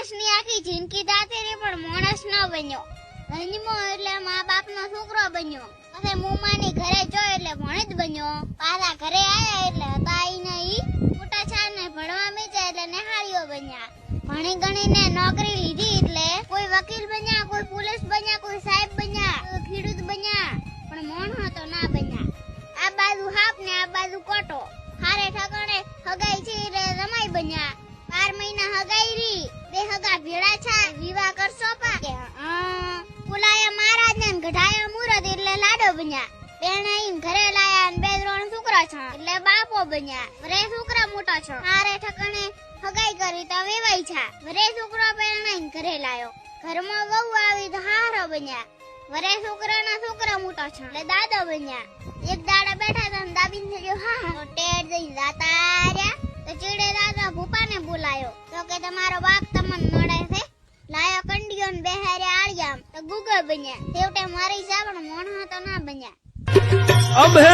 માણસની આખી જિંદગી દાતી રહી પણ માણસ ન બન્યો. જન્મો એટલે મા બાપનો છોકરો બન્યો. પછી મુમાની ઘરે જોયો એટલે ભણિત બન્યો. પાછા ઘરે આયા એટલે હતા ઈ મોટા છાને ભણવા મીચ્યા એટલે નિહાળીઓ બન્યા. ભણી ગણીને નોકરી લીધી એટલે કોઈ વકીલ બન્યા, કોઈ પોલીસ બન્યા, કોઈ સાહેબ બન્યા, કોઈ ખેડૂત બન્યા, પણ મોણો તો ના બન્યા. આ બાજુ હાપ ને આ બાજુ કોટો. હારે ઠકાણે હગાઈ છે એટલે રમાઈ બન્યા. 12 મહિના હગાઈ રી, બે હગા ભેળા છે, વિવાહ કરશો પા? પુલાયા મહારાજ ને ગઢાયા મુરત એટલે લાડો બન્યા. બેણાઈ ઘરે લાયા ને 2-3 છોકરા છે એટલે બાપો બન્યા. વરે છોકરા મોટા છે. હારે ઠકાણે હગાઈ કરી તો વેવાઈ છે. વરે છોકરો બેણાઈ ઘરે લાયો. ઘરમાં વહુ આવી તો હારો બન્યા. વરે છોકરાના છોકરા મોટા છે એટલે દાદો બન્યા. એક દાડા બેઠા હતા ને દાબીને થયો હા તો ટેડ જઈ જાતા રહ્યા. તો ચીડે દાદા ભૂપાને બોલાયો તો કે તમારો બાપ તમને નડે છે. લાયો કંડિયો ને બેહારે આળિયામ તો ગુગળ બન્યા. છેવટે મરી જા પણ મોણો તો ના બન્યા. અભે